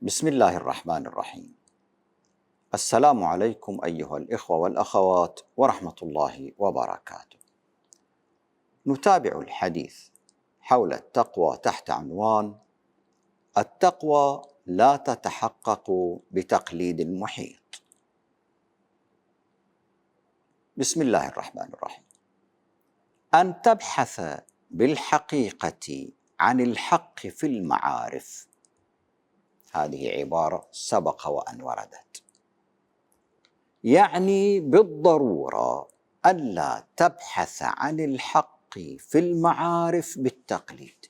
بسم الله الرحمن الرحيم. السلام عليكم أيها الإخوة والأخوات ورحمة الله وبركاته. نتابع الحديث حول التقوى تحت عنوان: التقوى لا تتحقق بتقليد المحيط. بسم الله الرحمن الرحيم. أن تبحث بالحقيقة عن الحق في المعارف، هذه عبارة سبق وأن وردت، يعني بالضرورة ألا تبحث عن الحق في المعارف بالتقليد،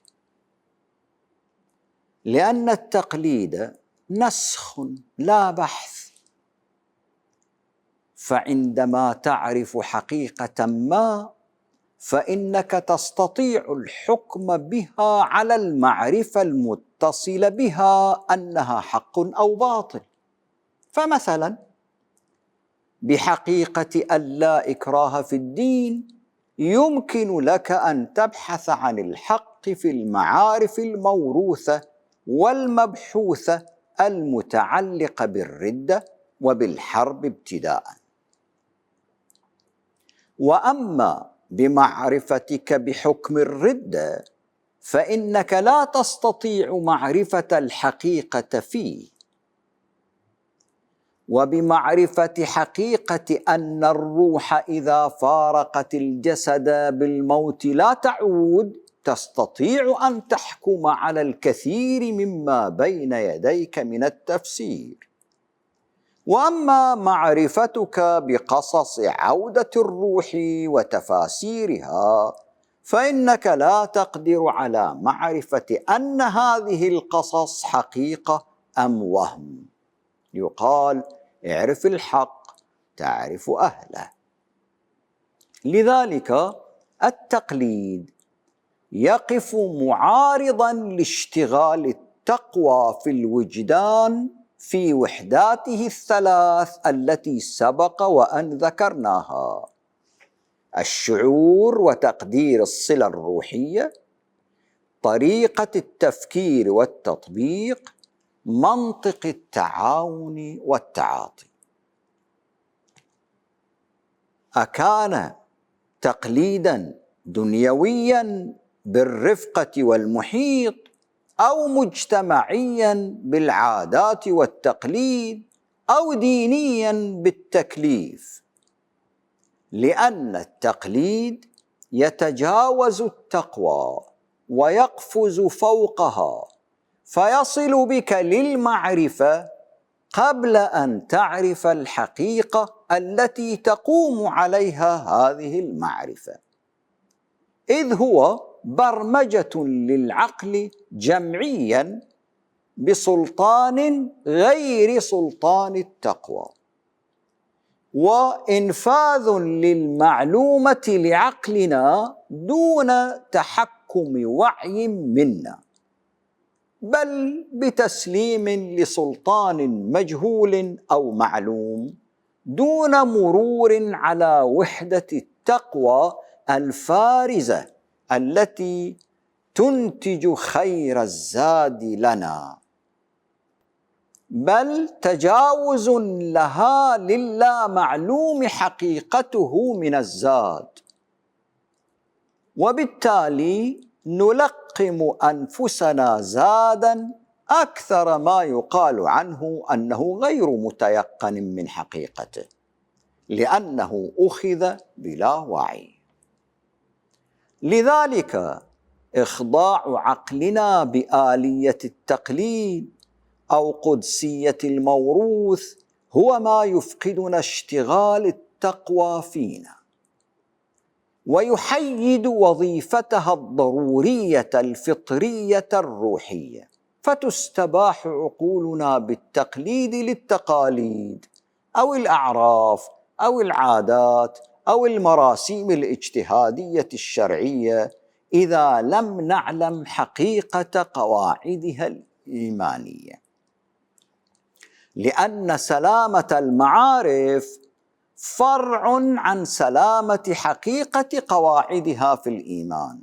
لأن التقليد نسخ لا بحث. فعندما تعرف حقيقة ما فإنك تستطيع الحكم بها على المعرفة المتصلة بها أنها حق أو باطل. فمثلا بحقيقة أن لا إكراه في الدين يمكن لك أن تبحث عن الحق في المعارف الموروثة والمبحوثة المتعلقة بالردة وبالحرب ابتداء. وأما بمعرفتك بحكم الردة فإنك لا تستطيع معرفة الحقيقة فيه. وبمعرفة حقيقة أن الروح إذا فارقت الجسد بالموت لا تعود تستطيع أن تحكم على الكثير مما بين يديك من التفسير. وأما معرفتك بقصص عودة الروح وتفاسيرها فإنك لا تقدر على معرفة أن هذه القصص حقيقة أم وهم. يقال: اعرف الحق تعرف أهله. لذلك التقليد يقف معارضا لاشتغال التقوى في الوجدان في وحداته الثلاث التي سبق وأن ذكرناها: الشعور وتقدير الصلة الروحية، طريقة التفكير والتطبيق، منطق التعاون والتعاطي. أكان تقليدا دنيويا بالرفقة والمحيط أو مجتمعيا بالعادات والتقليد أو دينيا بالتكليف، لأن التقليد يتجاوز التقوى ويقفز فوقها، فيصل بك للمعرفة قبل أن تعرف الحقيقة التي تقوم عليها هذه المعرفة، إذ هو برمجة للعقل جمعيا بسلطان غير سلطان التقوى، وإنفاذ للمعلومة لعقلنا دون تحكم وعي منا، بل بتسليم لسلطان مجهول أو معلوم دون مرور على وحدة التقوى الفارزة التي تنتج خير الزاد لنا، بل تجاوز لها للا معلوم حقيقته من الزاد. وبالتالي نلقم أنفسنا زادا أكثر ما يقال عنه أنه غير متيقن من حقيقته، لأنه أخذ بلا وعي. لذلك إخضاع عقلنا بآلية التقليد أو قدسية الموروث هو ما يفقدنا اشتغال التقوى فينا، ويحيد وظيفتها الضرورية الفطرية الروحية، فتستباح عقولنا بالتقليد للتقاليد أو الأعراف أو العادات أو المراسيم الاجتهادية الشرعية إذا لم نعلم حقيقة قواعدها الإيمانية. لأن سلامة المعارف فرع عن سلامة حقيقة قواعدها في الإيمان.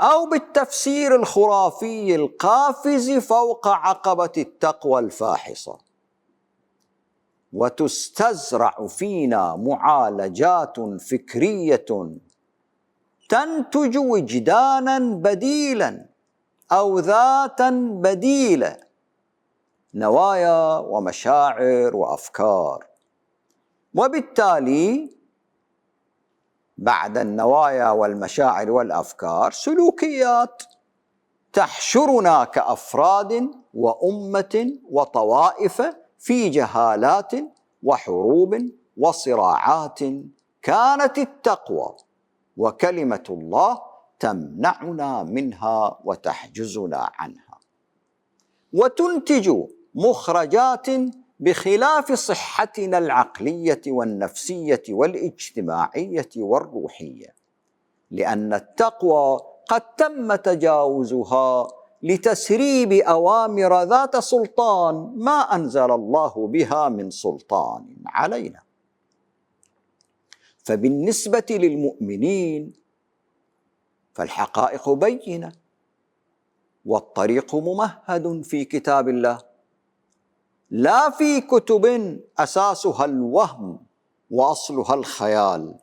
أو بالتفسير الخرافي القافز فوق عقبة التقوى الفاحصة. وتستزرع فينا معالجات فكرية تنتج وجدانا بديلا أو ذاتا بديلة، نوايا ومشاعر وأفكار. وبالتالي بعد النوايا والمشاعر والأفكار سلوكيات تحشرنا كأفراد وأمة وطوائف في جهالات وحروب وصراعات كانت التقوى وكلمة الله تمنعنا منها وتحجزنا عنها، وتنتج مخرجات بخلاف صحتنا العقلية والنفسية والاجتماعية والروحية، لأن التقوى قد تم تجاوزها لتسريب أوامر ذات سلطان ما أنزل الله بها من سلطان علينا. فبالنسبة للمؤمنين فالحقائق بينة والطريق ممهد في كتاب الله، لا في كتب أساسها الوهم وأصلها الخيال،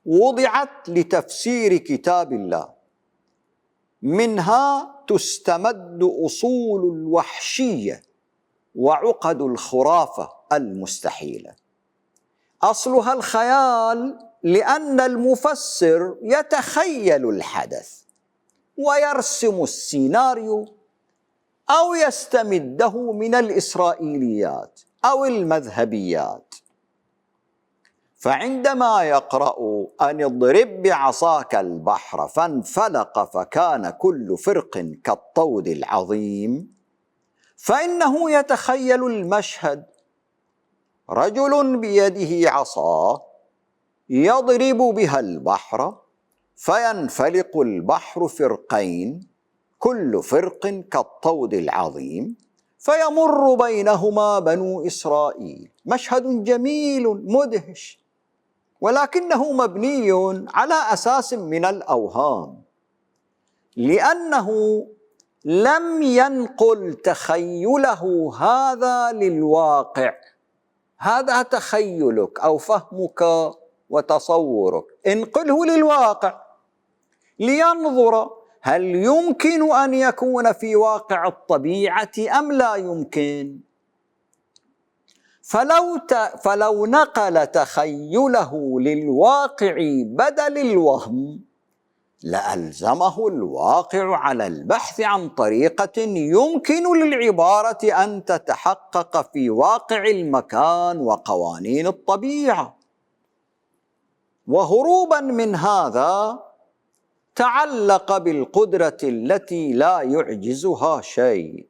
وضعت لتفسير كتاب الله، منها تستمد أصول الوحشية وعقد الخرافة المستحيلة. أصلها الخيال لأن المفسر يتخيل الحدث ويرسم السيناريو أو يستمده من الإسرائيليات أو المذهبيات. فعندما يقرأ أن اضرب بعصاك البحر فانفلق فكان كل فرق كالطود العظيم، فإنه يتخيل المشهد: رجل بيده عصا يضرب بها البحر فينفلق البحر فرقين كل فرق كالطود العظيم فيمر بينهما بنو إسرائيل. مشهد جميل مدهش، ولكنه مبني على أساس من الأوهام، لأنه لم ينقل تخيله هذا للواقع. هذا تخيلك أو فهمك وتصورك، انقله للواقع لينظر هل يمكن أن يكون في واقع الطبيعة أم لا يمكن. فلو نقل تخيله للواقع بدل الوهم لألزمه الواقع على البحث عن طريقة يمكن للعبارة أن تتحقق في واقع المكان وقوانين الطبيعة. وهروبا من هذا تعلق بالقدرة التي لا يعجزها شيء.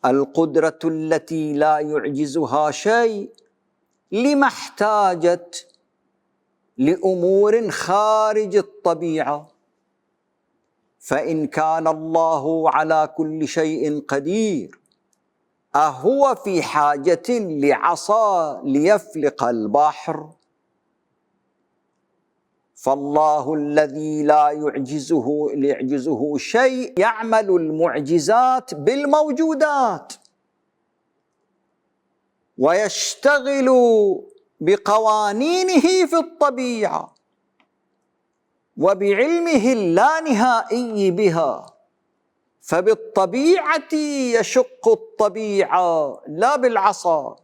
القدرة التي لا يعجزها شيء لما احتاجت لأمور خارج الطبيعة؟ فإن كان الله على كل شيء قدير، أهو في حاجة لعصا ليفلق البحر؟ فالله الذي لا يعجزه شيء يعمل المعجزات بالموجودات ويشتغل بقوانينه في الطبيعة وبعلمه اللانهائي بها. فبالطبيعة يشق الطبيعة لا بالعصا،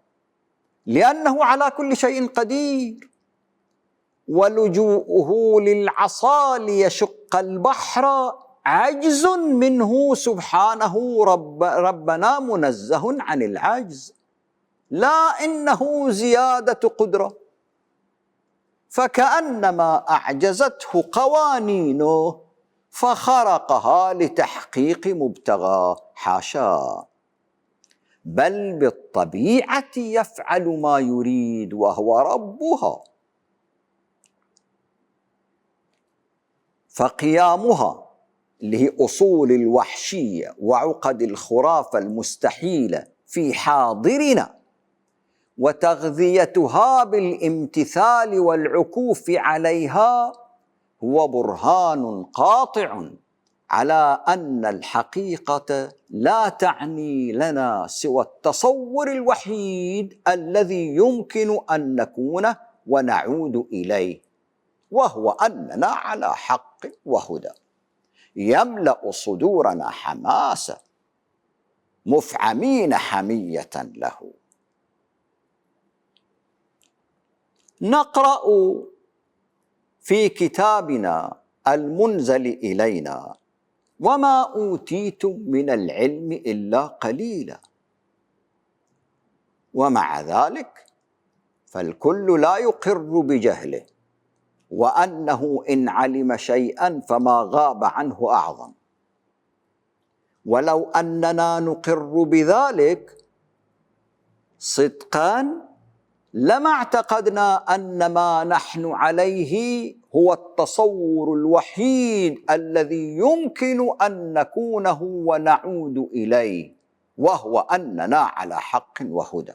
لأنه على كل شيء قدير. ولجوءه للعصا ليشق البحر عجز منه سبحانه، ربنا منزه عن العجز، لا إنه زيادة قدرة. فكأنما أعجزته قوانينه فخرقها لتحقيق مبتغاه، حاشا، بل بالطبيعة يفعل ما يريد وهو ربها. فقيامها لأصول الوحشية وعقد الخرافة المستحيلة في حاضرنا وتغذيتها بالامتثال والعكوف عليها هو برهان قاطع على أن الحقيقة لا تعني لنا سوى التصور الوحيد الذي يمكن أن نكونه ونعود إليه، وهو أننا على حق وهدى يملأ صدورنا حماسة، مفعمين حمية له. نقرأ في كتابنا المنزل إلينا: وما أوتيتم من العلم إلا قليلا، ومع ذلك فالكل لا يقر بجهله، وأنه إن علم شيئا فما غاب عنه أعظم. ولو أننا نقر بذلك صدقا لما اعتقدنا أن ما نحن عليه هو التصور الوحيد الذي يمكن أن نكونه ونعود إليه، وهو أننا على حق وهدى.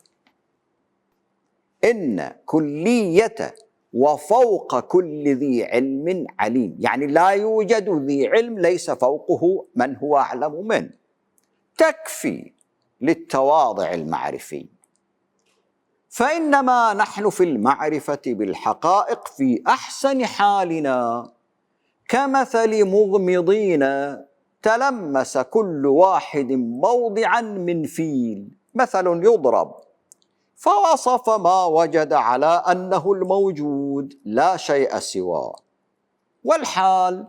إن كلية وفوق كل ذي علم عليم، يعني لا يوجد ذي علم ليس فوقه من هو أعلم منه، تكفي للتواضع المعرفي. فإنما نحن في المعرفة بالحقائق في أحسن حالنا كمثل مغمضين تلمس كل واحد موضعا من فيل، مثل يضرب فوصف ما وجد على أنه الموجود لا شيء سواه، والحال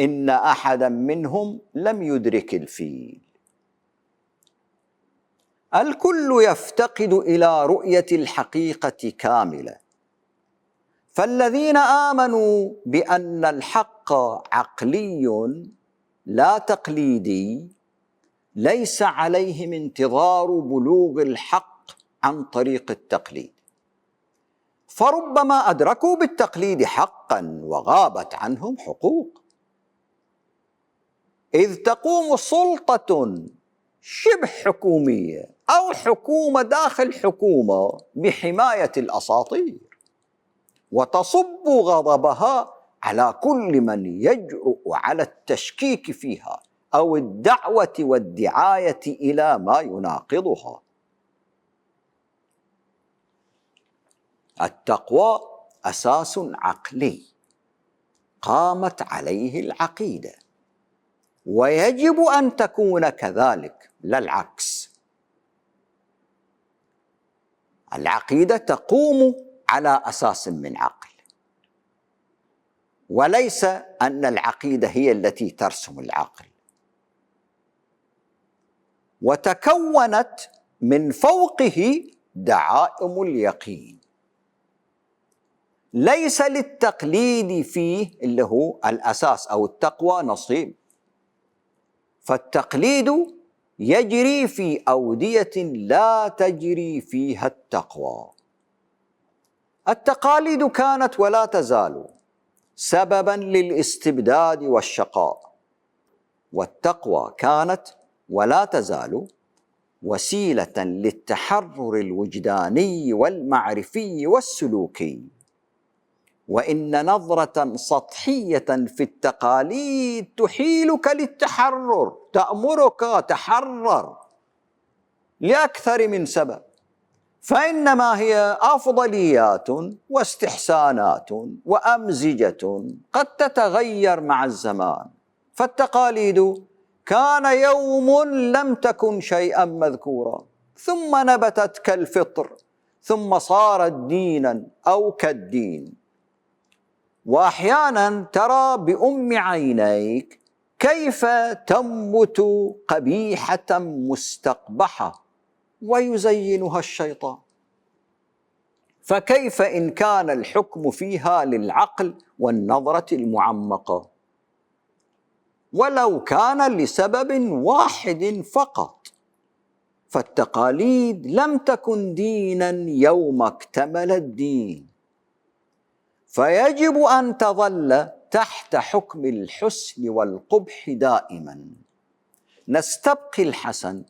إن أحدا منهم لم يدرك الفيل. الكل يفتقد إلى رؤية الحقيقة كاملة، فالذين آمنوا بأن الحق عقلي لا تقليدي ليس عليهم انتظار بلوغ الحق عن طريق التقليد، فربما أدركوا بالتقليد حقا وغابت عنهم حقوق، إذ تقوم سلطة شبه حكومية أو حكومة داخل حكومة بحماية الأساطير، وتصب غضبها على كل من يجرؤ على التشكيك فيها أو الدعوة والدعاية إلى ما يناقضها. التقوى أساس عقلي قامت عليه العقيدة، ويجب أن تكون كذلك لا العكس. العقيدة تقوم على أساس من عقل، وليس أن العقيدة هي التي ترسم العقل. وتكونت من فوقه دعائم اليقين، ليس للتقليد فيه اللي هو الأساس أو التقوى نصيب، فالتقليد يجري في أودية لا تجري فيها التقوى. التقاليد كانت ولا تزال سببا للاستبداد والشقاء، والتقوى كانت ولا تزال وسيلة للتحرر الوجداني والمعرفي والسلوكي. وإن نظرة سطحية في التقاليد تحيلك للتحرر، تأمرك تحرر لأكثر من سبب، فإنما هي أفضليات واستحسانات وأمزجة قد تتغير مع الزمان. فالتقاليد كان يوم لم تكن شيئا مذكورا، ثم نبتت كالفطر، ثم صارت دينا أو كالدين. وأحيانا ترى بأم عينيك كيف تنبت قبيحة مستقبحة ويزينها الشيطان، فكيف إن كان الحكم فيها للعقل والنظرة المعمقة، ولو كان لسبب واحد فقط. فالتقاليد لم تكن دينا يوم اكتمل الدين، فيجب أن تظل تحت حكم الحسن والقبح دائما، نستبقي الحسن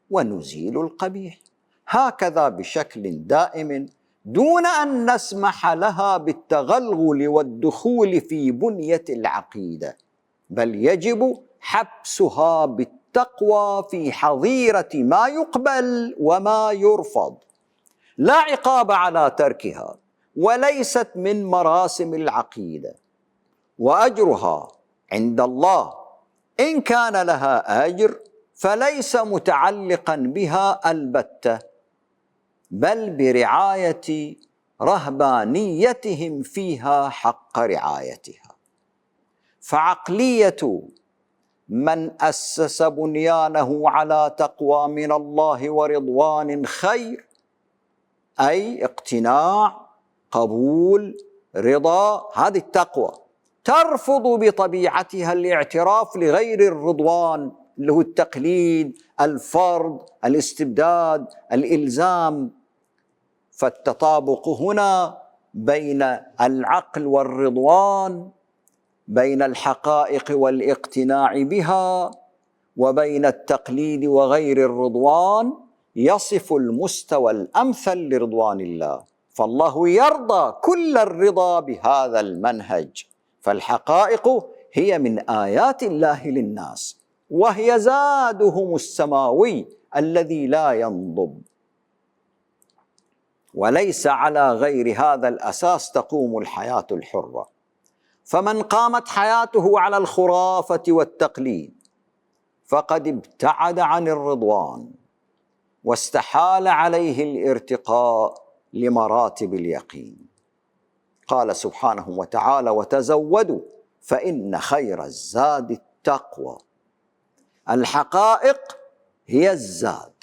ونزيل القبيح، هكذا بشكل دائم دون أن نسمح لها بالتغلغل والدخول في بنية العقيدة، بل يجب حبسها بالتقوى في حظيرة ما يقبل وما يرفض، لا عقاب على تركها، وليست من مراسم العقيدة، وأجرها عند الله إن كان لها أجر فليس متعلقا بها البتة، بل برعاية رهبانيتهم فيها حق رعايتها. فعقلية من أسس بنيانه على تقوى من الله ورضوان خير، أي اقتناع، قبول، رضا، هذه التقوى ترفض بطبيعتها الاعتراف لغير الرضوان اللي هو التقليد، الفرض، الاستبداد، الإلزام. فالتطابق هنا بين العقل والرضوان، بين الحقائق والاقتناع بها، وبين التقليد وغير الرضوان، يصف المستوى الأمثل لرضوان الله. فالله يرضى كل الرضا بهذا المنهج. فالحقائق هي من آيات الله للناس، وهي زادهم السماوي الذي لا ينضب. وليس على غير هذا الأساس تقوم الحياة الحرة. فمن قامت حياته على الخرافة والتقليد فقد ابتعد عن الرضوان، واستحال عليه الارتقاء لمراتب اليقين. قال سبحانه وتعالى: وتزودوا فإن خير الزاد التقوى. الحقائق هي الزاد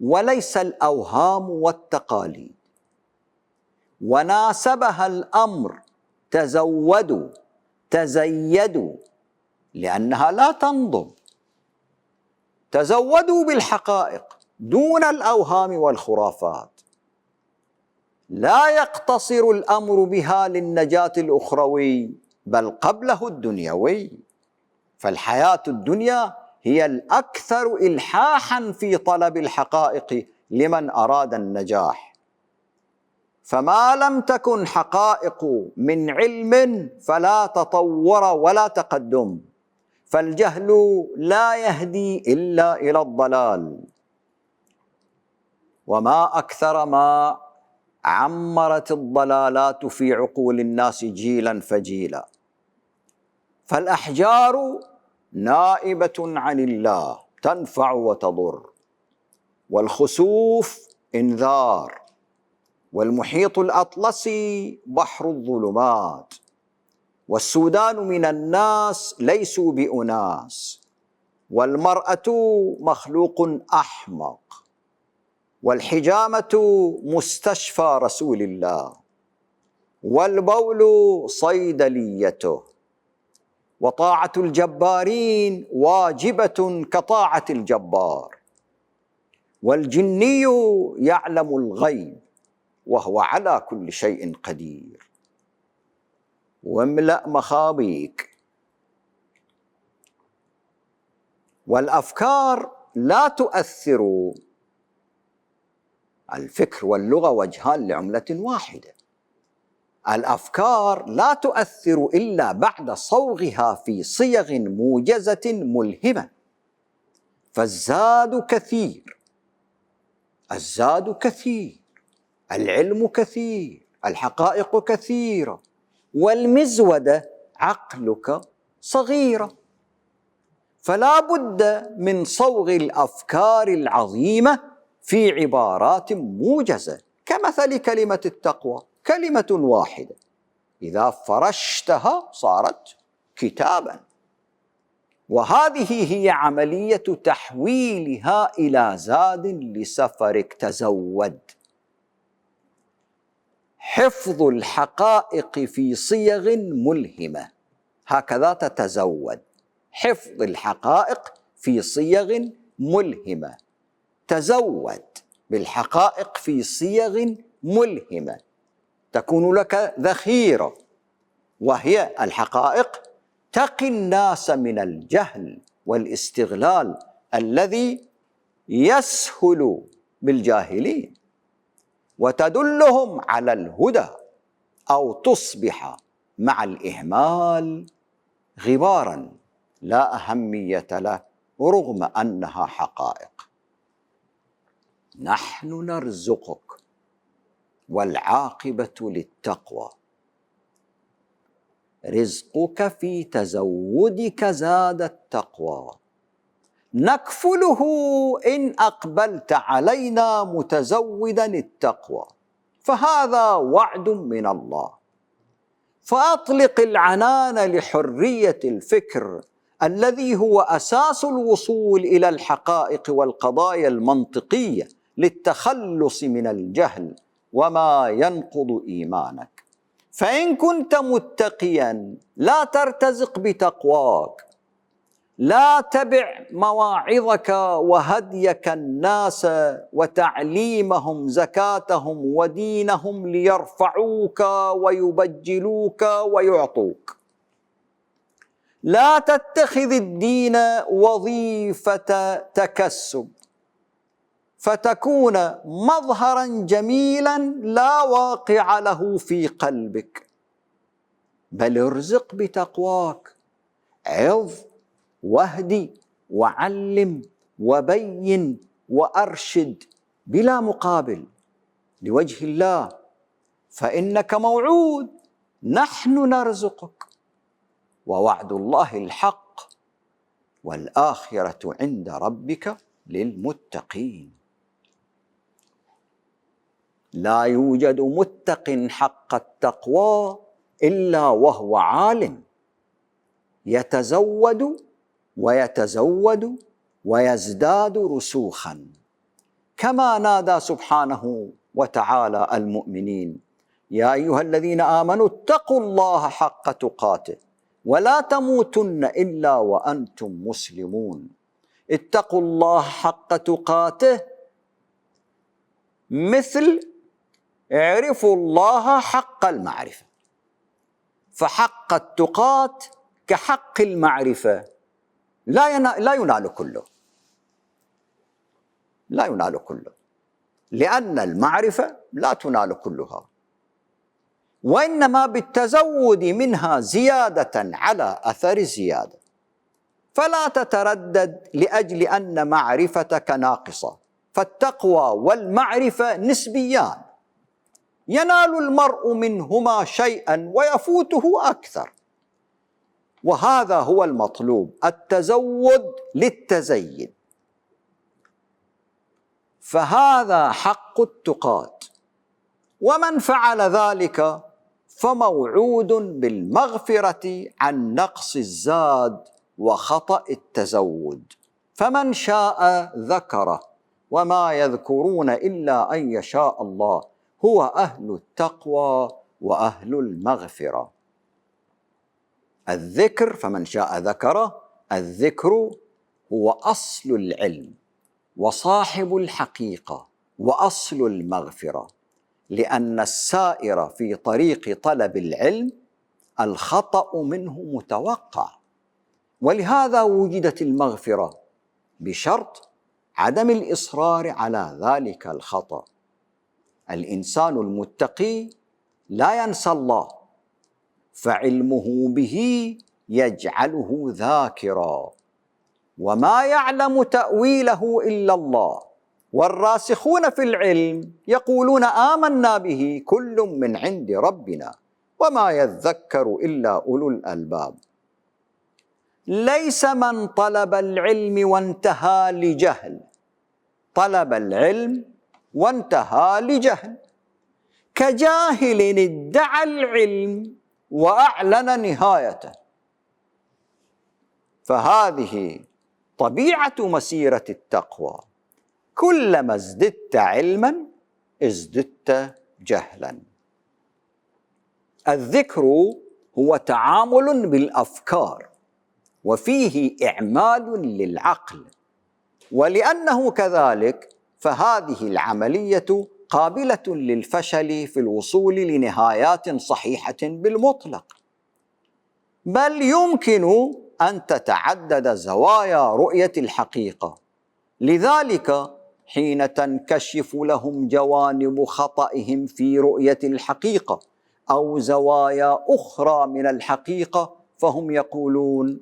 وليس الأوهام والتقاليد. وناسبها الأمر تزودوا، تزيدوا، لأنها لا تنضب. تزودوا بالحقائق دون الأوهام والخرافات. لا يقتصر الأمر بها للنجاة الأخروي، بل قبله الدنيوي. فالحياة الدنيا هي الأكثر إلحاحاً في طلب الحقائق لمن أراد النجاح. فما لم تكن حقائق من علم فلا تطور ولا تقدم، فالجهل لا يهدي إلا إلى الضلال. وما أكثر ما عمرت الضلالات في عقول الناس جيلا فجيلا. فالأحجار نائبة عن الله تنفع وتضر، والخسوف إنذار، والمحيط الأطلسي بحر الظلمات، والسودان من الناس ليسوا بأناس، والمرأة مخلوق أحمق، والحجامة مستشفى رسول الله، والبول صيدليته، وطاعة الجبارين واجبة كطاعة الجبار، والجني يعلم الغيب وهو على كل شيء قدير. واملأ مخابيك. والأفكار لا تؤثر. الفكر واللغة وجهان لعملة واحدة. الأفكار لا تؤثر إلا بعد صوغها في صيغ موجزة ملهمة. فالزاد كثير، الزاد كثير، العلم كثير، الحقائق كثيرة، والمزودة عقلك صغيرة. فلا بد من صوغ الأفكار العظيمة في عبارات موجزة، كمثل كلمة التقوى، كلمة واحدة إذا فرشتها صارت كتابا. وهذه هي عملية تحويلها إلى زاد لسفرك. تزود. حفظ الحقائق في صيغ ملهمة، هكذا تتزود. حفظ الحقائق في صيغ ملهمة. تزود بالحقائق في صيغ ملهمة، تكون لك ذخيرة، وهي الحقائق تقي الناس من الجهل والاستغلال الذي يسهل بالجاهلين. وتدلهم على الهدى، أو تصبح مع الإهمال غبارا لا أهمية له رغم أنها حقائق. نحن نرزقك والعاقبة للتقوى. رزقك في تزودك زاد التقوى، نكفله إن أقبلت علينا متزودا التقوى، فهذا وعد من الله. فأطلق العنان لحرية الفكر الذي هو أساس الوصول إلى الحقائق والقضايا المنطقية للتخلص من الجهل وما ينقض إيمانك. فإن كنت متقيا لا ترتزق بتقواك، لا تبع مواعظك وهديك الناس وتعليمهم زكاتهم ودينهم ليرفعوك ويبجلوك ويعطوك. لا تتخذ الدين وظيفة تكسب فتكون مظهرا جميلا لا واقع له في قلبك، بل ارزق بتقواك، عظ واهدي وعلم وبين وأرشد بلا مقابل لوجه الله، فإنك موعود، نحن نرزقك، ووعد الله الحق، والآخرة عند ربك للمتقين. لا يوجد متق حق التقوى إلا وهو عالم، يتزود ويتزود ويزداد رسوخا، كما نادى سبحانه وتعالى المؤمنين: يا أيها الذين آمنوا اتقوا الله حق تقاته ولا تموتن إلا وأنتم مسلمون. اتقوا الله حق تقاته مثل اعرفوا الله حق المعرفة، فحق التقاة كحق المعرفة لا ينال كله، لا ينال كله، لأن المعرفة لا تنال كلها، وإنما بالتزود منها زيادة على أثر زيادة. فلا تتردد لأجل أن معرفتك ناقصة، فالتقوى والمعرفة نسبيان، ينال المرء منهما شيئا ويفوته أكثر، وهذا هو المطلوب، التزود للتزيد. فهذا حق التقاة، ومن فعل ذلك فموعود بالمغفرة عن نقص الزاد وخطأ التزود. فمن شاء ذكره، وما يذكرون إلا أن يشاء الله، هو أهل التقوى وأهل المغفرة. الذكر، فمن شاء ذكره، الذكر هو أصل العلم وصاحب الحقيقة وأصل المغفرة، لأن السائر في طريق طلب العلم الخطأ منه متوقع، ولهذا وجدت المغفرة بشرط عدم الإصرار على ذلك الخطأ. الإنسان المتقي لا ينسى الله، فعلمه به يجعله ذاكرا، وما يعلم تأويله إلا الله، والراسخون في العلم يقولون آمنا به كل من عند ربنا وما يذكر إلا أولو الألباب. ليس من طلب العلم وانتهى لجهل، طلب العلم وانتهى لجهل، كجاهل ادعى العلم وأعلن نهايته. فهذه طبيعة مسيرة التقوى، كلما ازددت علما ازددت جهلا. الذكر هو تعامل بالأفكار، وفيه إعمال للعقل، ولأنه كذلك فهذه العملية قابلة للفشل في الوصول لنهايات صحيحة بالمطلق، بل يمكن أن تتعدد زوايا رؤية الحقيقة. لذلك حين تنكشف لهم جوانب خطئهم في رؤية الحقيقة أو زوايا أخرى من الحقيقة، فهم يقولون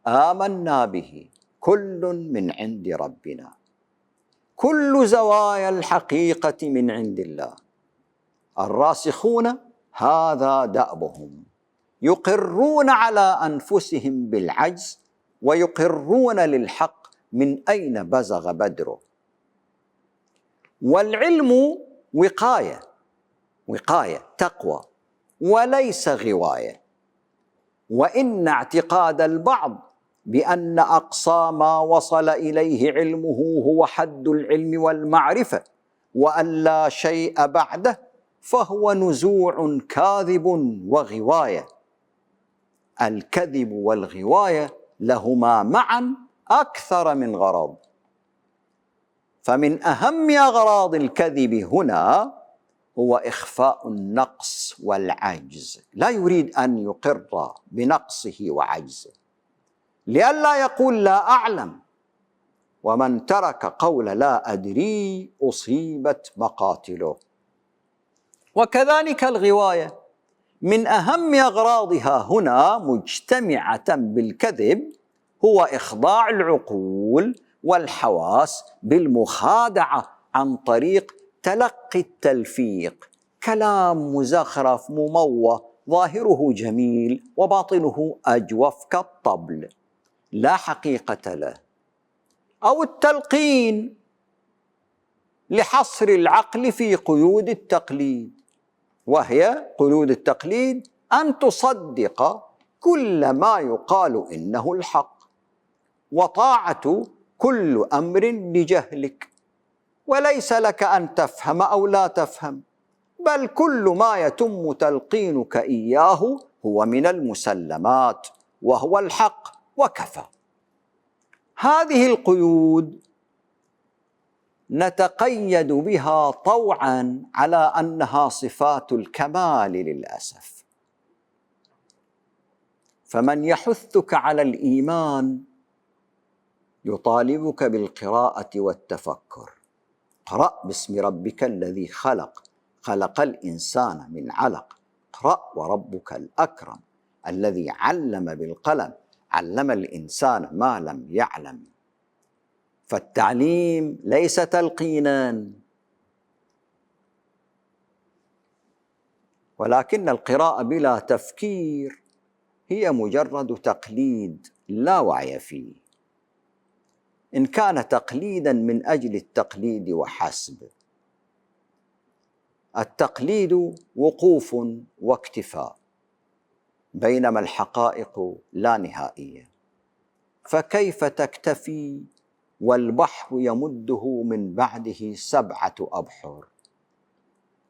آمنا به كل من عند ربنا، كل زوايا الحقيقة من عند الله. الراسخون هذا دأبهم، يقرون على أنفسهم بالعجز ويقرون للحق من أين بزغ بدره. والعلم وقاية تقوى وليس غواية. وإن اعتقاد البعض بأن أقصى ما وصل إليه علمه هو حد العلم والمعرفة وأن لا شيء بعده فهو نزوع كاذب وغواية. الكذب والغواية لهما معا أكثر من غرض. فمن أهم أغراض الكذب هنا هو إخفاء النقص والعجز، لا يريد أن يقر بنقصه وعجزه لئلا يقول لا أعلم، ومن ترك قول لا أدري أصيبت مقاتله. وكذلك الغواية من أهم أغراضها هنا مجتمعة بالكذب هو إخضاع العقول والحواس بالمخادعة عن طريق تلقي التلفيق، كلام مزخرف مموه ظاهره جميل وباطنه أجوف كالطبل لا حقيقة له. أو التلقين لحصر العقل في قيود التقليد، وهي قيود التقليد أن تصدق كل ما يقال إنه الحق، وطاعة كل أمر لجهلك، وليس لك أن تفهم أو لا تفهم، بل كل ما يتم تلقينك إياه هو من المسلمات وهو الحق وكفى. هذه القيود نتقيد بها طوعا على أنها صفات الكمال للأسف. فمن يحثك على الإيمان يطالبك بالقراءة والتفكر. اقرأ باسم ربك الذي خلق، خلق الإنسان من علق، اقرأ وربك الأكرم الذي علم بالقلم، علم الإنسان ما لم يعلم. فالتعليم ليس تلقينا، ولكن القراءة بلا تفكير هي مجرد تقليد لا وعي فيه، إن كان تقليدا من أجل التقليد وحسب. التقليد وقوف واكتفاء، بينما الحقائق لا نهائية. فكيف تكتفي والبحر يمده من بعده 7 أبحر؟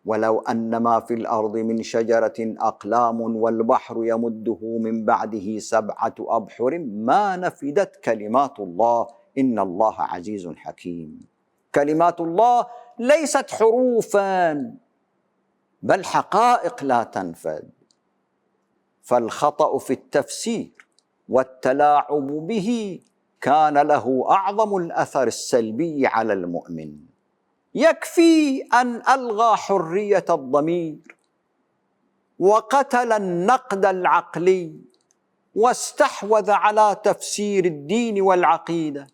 ولو أن ما في الأرض من شجرة أقلام والبحر يمده من بعده 7 أبحر ما نفدت كلمات الله إن الله عزيز حكيم. كلمات الله ليست حروفا بل حقائق لا تنفد. فالخطأ في التفسير والتلاعب به كان له أعظم الأثر السلبي على المؤمن. يكفي أن ألغى حرية الضمير وقتل النقد العقلي واستحوذ على تفسير الدين والعقيدة،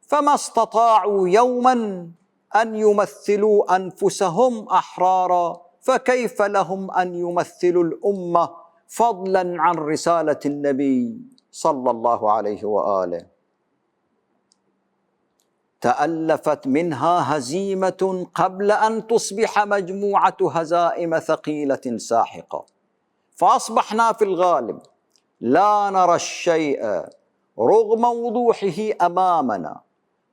فما استطاعوا يوما أن يمثلوا أنفسهم أحرارا، فكيف لهم أن يمثلوا الأمة فضلا عن رسالة النبي صلى الله عليه وآله؟ تألفت منها هزيمة قبل أن تصبح مجموعة هزائم ثقيلة ساحقة، فأصبحنا في الغالب لا نرى الشيء رغم وضوحه أمامنا،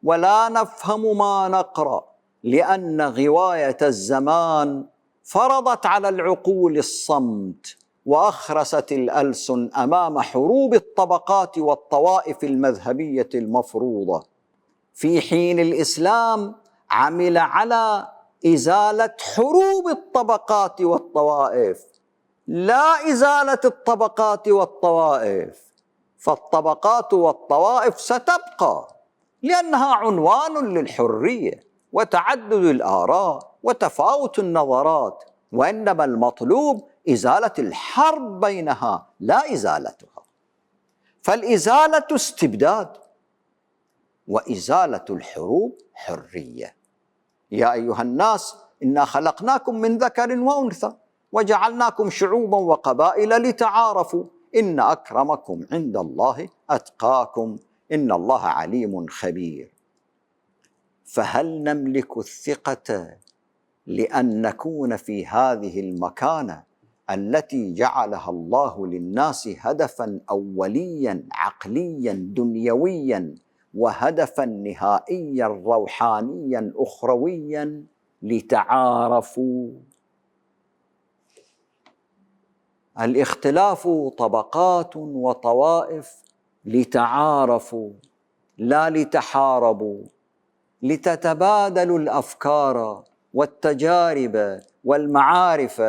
ولا نفهم ما نقرأ، لأن غواية الزمان فرضت على العقول الصمت وأخرست الألسن أمام حروب الطبقات والطوائف المذهبية المفروضة، في حين الإسلام عمل على إزالة حروب الطبقات والطوائف، لا إزالة الطبقات والطوائف. فالطبقات والطوائف ستبقى، لأنها عنوان للحرية وتعدد الآراء وتفاوت النظرات، وإنما المطلوب إزالة الحرب بينها لا إزالتها. فالإزالة استبداد، وإزالة الحروب حرية. يا أيها الناس إنا خلقناكم من ذكر وأنثى وجعلناكم شعوبا وقبائل لتعارفوا إن أكرمكم عند الله أتقاكم إن الله عليم خبير. فهل نملك الثقة لأن نكون في هذه المكانة التي جعلها الله للناس هدفا أوليا عقليا دنيويا وهدفا نهائيا روحانيا أخرويا لتعارفوا؟ الاختلاف طبقات وطوائف لتعارفوا لا لتحاربوا، لتتبادلوا الأفكار والتجارب والمعارف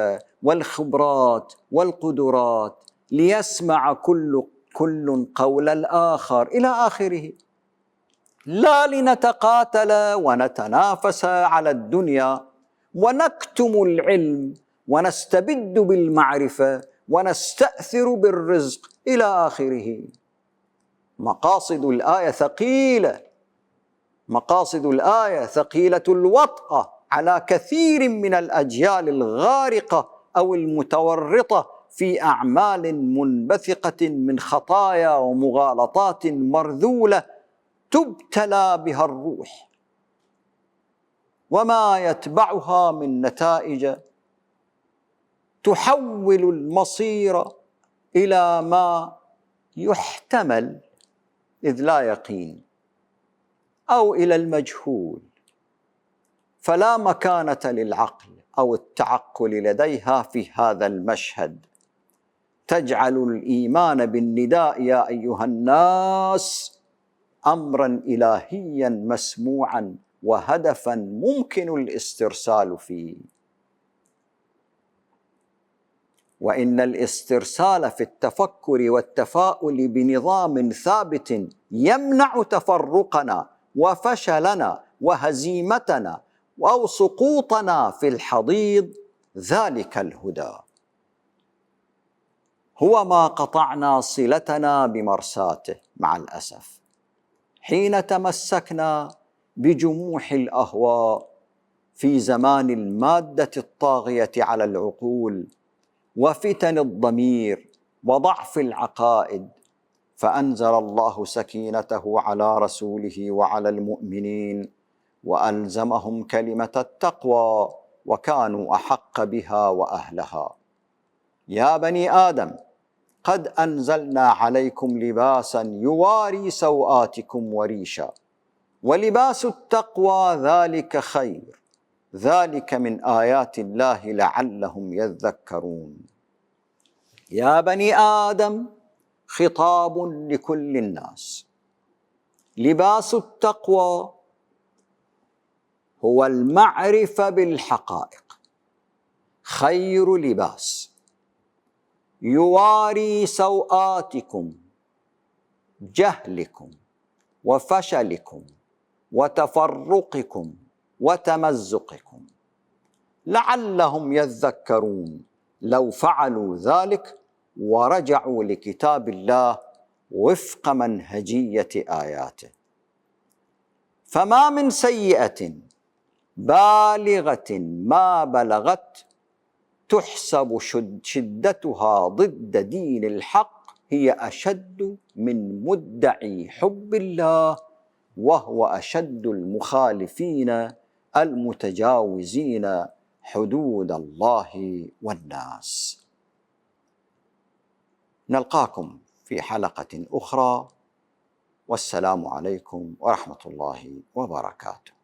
والخبرات والقدرات، ليسمع كل قول الآخر إلى آخره، لا لنتقاتل ونتنافس على الدنيا ونكتم العلم ونستبد بالمعرفة ونستأثر بالرزق إلى آخره. مقاصد الآية ثقيلة، مقاصد الآية ثقيلة الوطأة على كثير من الأجيال الغارقة أو المتورطة في أعمال منبثقة من خطايا ومغالطات مرذولة تبتلى بها الروح، وما يتبعها من نتائج تحول المصير إلى ما يحتمل إذ لا يقين، أو إلى المجهول، فلا مكانة للعقل أو التعقل لديها في هذا المشهد. تجعل الإيمان بالنداء يا أيها الناس أمرا إلهيا مسموعا وهدفا ممكن الاسترسال فيه. وإن الاسترسال في التفكر والتفاؤل بنظام ثابت يمنع تفرقنا وفشلنا وهزيمتنا أو سقوطنا في الحضيض، ذلك الهدى هو ما قطعنا صلتنا بمرساته مع الأسف حين تمسكنا بجموح الأهواء في زمان المادة الطاغية على العقول وفتن الضمير وضعف العقائد، فأنزل الله سكينته على رسوله وعلى المؤمنين وألزمهم كلمة التقوى وكانوا أحق بها وأهلها. يا بني آدم قد أنزلنا عليكم لباسا يواري سوآتكم وريشا ولباس التقوى ذلك خير ذلك من آيات الله لعلهم يذكرون. يا بني آدم خطاب لكل الناس. لباس التقوى هو المعرفة بالحقائق، خير لباس يواري سوآتكم، جهلكم وفشلكم وتفرقكم وتمزقكم، لعلهم يذكرون لو فعلوا ذلك ورجعوا لكتاب الله وفق منهجية آياته. فما من سيئة بالغة ما بلغت تحسب شدتها ضد دين الحق هي أشد من مدعي حب الله، وهو أشد المخالفين المتجاوزين حدود الله والناس. نلقاكم في حلقة أخرى، والسلام عليكم ورحمة الله وبركاته.